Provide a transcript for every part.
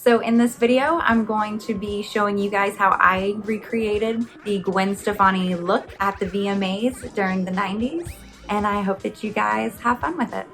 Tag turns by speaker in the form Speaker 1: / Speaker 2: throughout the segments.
Speaker 1: So in this video, I'm going to be showing you guys how I recreated the Gwen Stefani look at the VMAs during the 90s, and I hope that you guys have fun with it.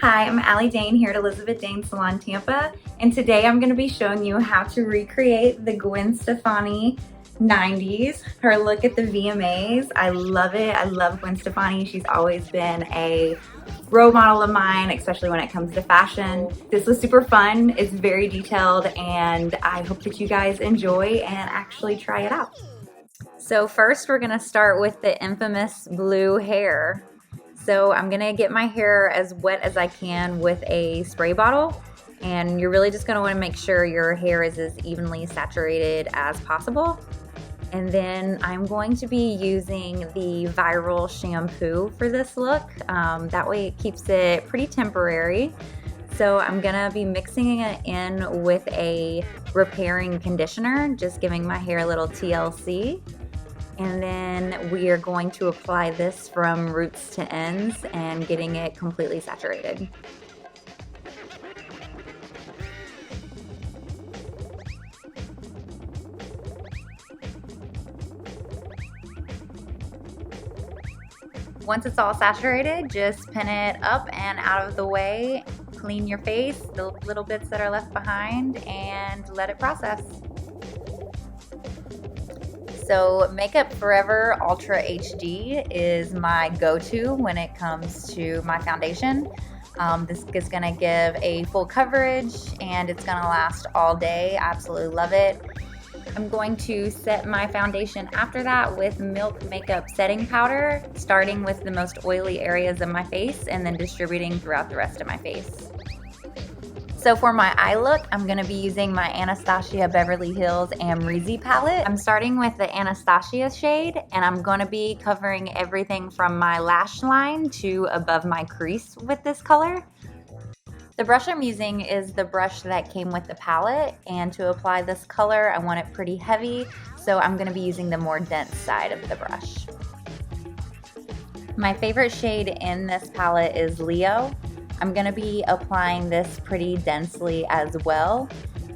Speaker 1: Hi, I'm Dayne here at Elizabeth Dayne Salon, Tampa, and today I'm going to be showing you how to recreate the Gwen Stefani 90s, her look at the VMAs. I love it. I love Gwen Stefani. She's always been a role model of mine, especially when it comes to fashion. This was super fun. It's very detailed, and I hope that you guys enjoy and actually try it out. So first we're gonna start with the infamous blue hair. So I'm gonna get my hair as wet as I can with a spray bottle, and you're really just gonna wanna make sure your hair is as evenly saturated as possible. And then I'm going to be using the Viral shampoo for this look. That way it keeps it pretty temporary. So I'm gonna be mixing it in with a repairing conditioner, just giving my hair a little TLC. And then we are going to apply this from roots to ends and getting it completely saturated. Once it's all saturated, just pin it up and out of the way, clean your face, the little bits that are left behind, and let it process. So Makeup Forever Ultra HD is my go-to when it comes to my foundation. This is gonna give a full coverage and it's gonna last all day. I absolutely love it. I'm going to set my foundation after that with Milk Makeup Setting Powder, starting with the most oily areas of my face and then distributing throughout the rest of my face. So for my eye look, I'm going to be using my Anastasia Beverly Hills Amrezy palette. I'm starting with the Anastasia shade, and I'm going to be covering everything from my lash line to above my crease with this color. The brush I'm using is the brush that came with the palette, and to apply this color, I want it pretty heavy, so I'm going to be using the more dense side of the brush. My favorite shade in this palette is Leo. I'm going to be applying this pretty densely as well.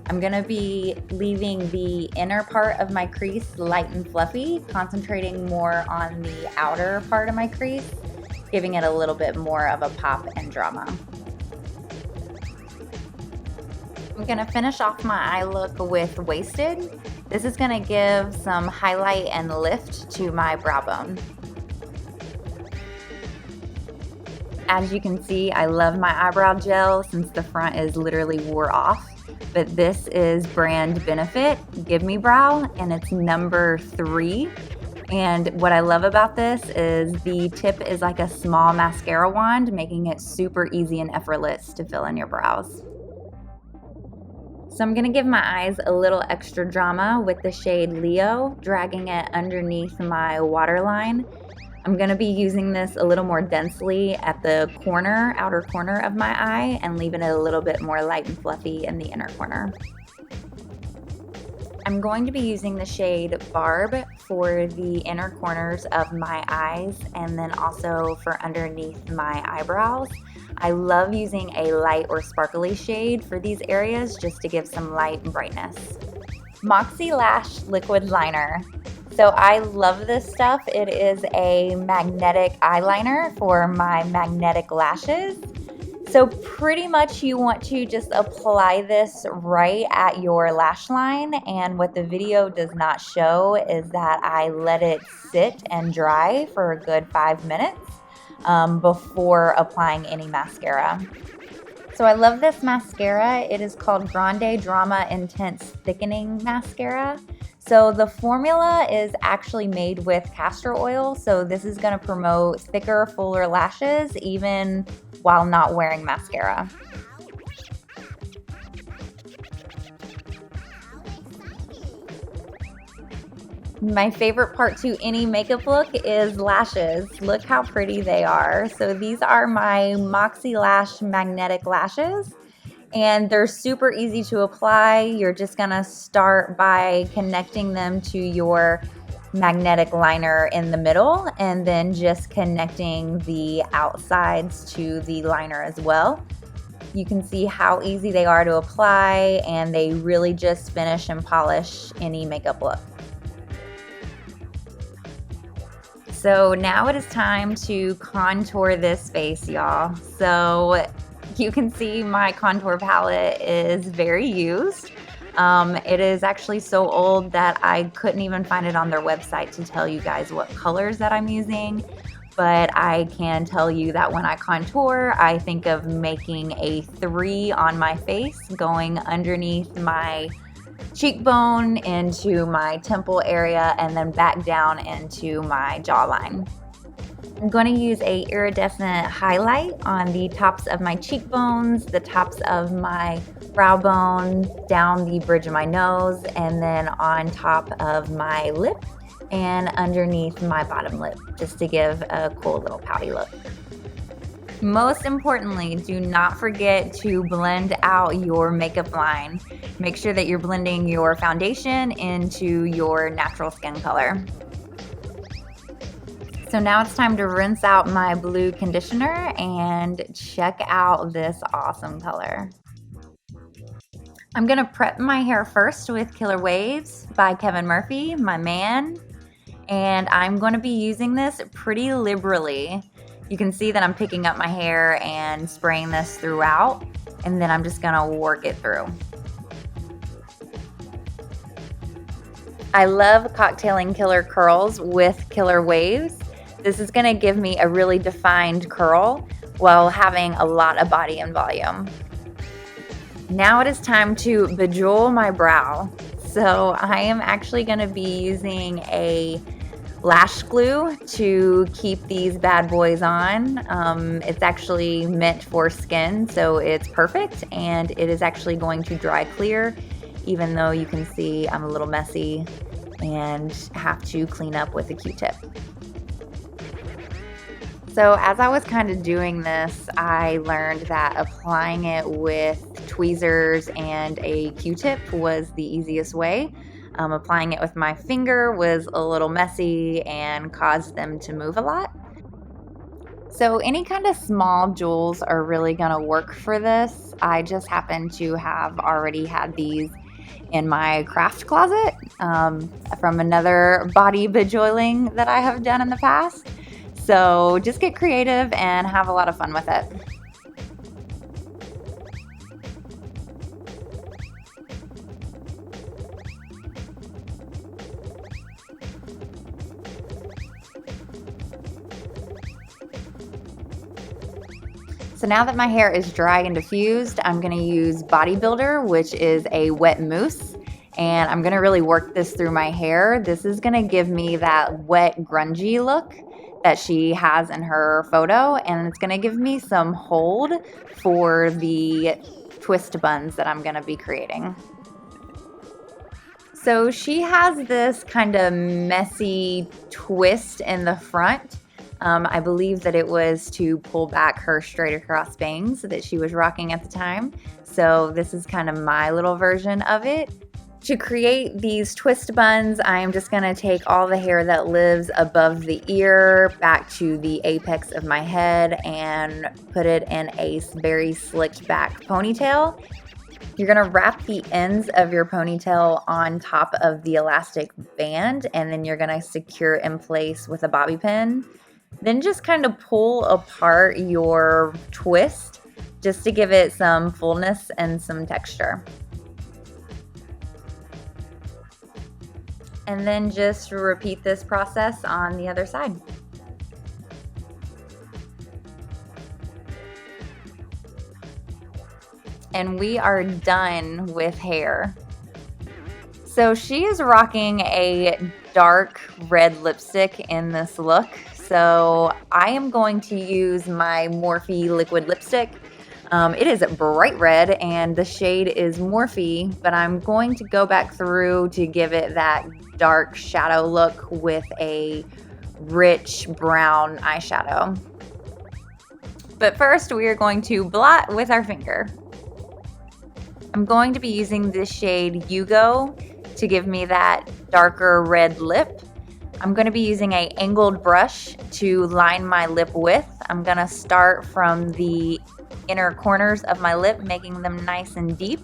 Speaker 1: I'm going to be leaving the inner part of my crease light and fluffy, concentrating more on the outer part of my crease, giving it a little bit more of a pop and drama. I'm going to finish off my eye look with Wasted. This is going to give some highlight and lift to my brow bone. As you can see, I love my eyebrow gel since the front is literally wore off, but this is brand Benefit Gimme Brow, and it's number 3. And what I love about this is the tip is like a small mascara wand, making it super easy and effortless to fill in your brows. So I'm gonna give my eyes a little extra drama with the shade Leo, dragging it underneath my waterline. I'm gonna be using this a little more densely at the corner, outer corner of my eye, and leaving it a little bit more light and fluffy in the inner corner. I'm going to be using the shade Barb for the inner corners of my eyes and then also for underneath my eyebrows. I love using a light or sparkly shade for these areas just to give some light and brightness. Moxie Lash Liquid Liner. So I love this stuff. It is a magnetic eyeliner for my magnetic lashes. So pretty much you want to just apply this right at your lash line, and what the video does not show is that I let it sit and dry for a good 5 minutes before applying any mascara. So I love this mascara. It is called Grande Drama Intense Thickening Mascara. So the formula is actually made with castor oil, so this is going to promote thicker, fuller lashes even while not wearing mascara. My favorite part to any makeup look is lashes. Look how pretty they are. So these are my Moxie Lash magnetic lashes, and they're super easy to apply. You're just gonna start by connecting them to your magnetic liner in the middle, and then just connecting the outsides to the liner as well. You can see how easy they are to apply, and they really just finish and polish any makeup look. So now it is time to contour this face, y'all. So you can see my contour palette is very used. It is actually so old that I couldn't even find it on their website to tell you guys what colors that I'm using. But I can tell you that when I contour, I think of making a 3 on my face, going underneath my cheekbone into my temple area, and then back down into my jawline. I'm going to use a iridescent highlight on the tops of my cheekbones, the tops of my brow bone, down the bridge of my nose, and then on top of my lip and underneath my bottom lip, just to give a cool little pouty look. Most importantly, do not forget to blend out your makeup line. Make sure that you're blending your foundation into your natural skin color. So now it's time to rinse out my blue conditioner and check out this awesome color. I'm gonna prep my hair first with Killer Waves by Kevin Murphy, my man. And I'm gonna be using this pretty liberally. You can see that I'm picking up my hair and spraying this throughout, and then I'm just gonna work it through. I love cocktailing Killer Curls with Killer Waves. This is gonna give me a really defined curl while having a lot of body and volume. Now it is time to bejewel my brow. So I am actually gonna be using a lash glue to keep these bad boys on. It's actually meant for skin, so it's perfect, and it is actually going to dry clear, even though you can see I'm a little messy and have to clean up with a Q-tip. So as I was kind of doing this, I learned that applying it with tweezers and a Q-tip was the easiest way. Applying it with my finger was a little messy and caused them to move a lot. So any kind of small jewels are really gonna work for this. I just happen to have already had these in my craft closet from another body bejeweling that I have done in the past. So just get creative and have a lot of fun with it. So now that my hair is dry and diffused, I'm gonna use Bodybuilder, which is a wet mousse, and I'm gonna really work this through my hair. This is gonna give me that wet, grungy look that she has in her photo, and it's gonna give me some hold for the twist buns that I'm gonna be creating. So she has this kind of messy twist in the front. I believe that it was to pull back her straight across bangs that she was rocking at the time. So this is kind of my little version of it. To create these twist buns, I am just gonna take all the hair that lives above the ear back to the apex of my head and put it in a very slicked back ponytail. You're gonna wrap the ends of your ponytail on top of the elastic band, and then you're gonna secure in place with a bobby pin. Then just kind of pull apart your twist just to give it some fullness and some texture. And then just repeat this process on the other side. And we are done with hair. So she is rocking a dark red lipstick in this look. So I am going to use my Morphe liquid lipstick. It is bright red and the shade is Morphe, but I'm going to go back through to give it that dark shadow look with a rich brown eyeshadow. But first we are going to blot with our finger. I'm going to be using this shade Yugo to give me that darker red lip. I'm going to be using a angled brush to line my lip with. I'm going to start from the inner corners of my lip, making them nice and deep,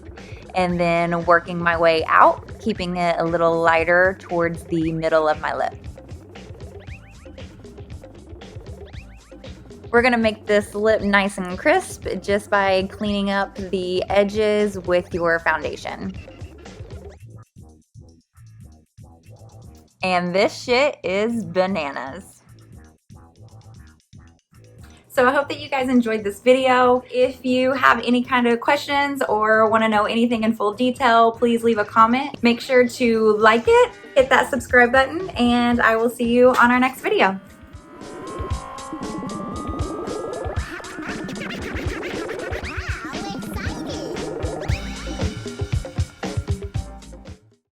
Speaker 1: and then working my way out, keeping it a little lighter towards the middle of my lip. We're going to make this lip nice and crisp just by cleaning up the edges with your foundation. And this shit is bananas. So I hope that you guys enjoyed this video. If you have any kind of questions or want to know anything in full detail, please leave a comment. Make sure to like it, hit that subscribe button, and I will see you on our next video.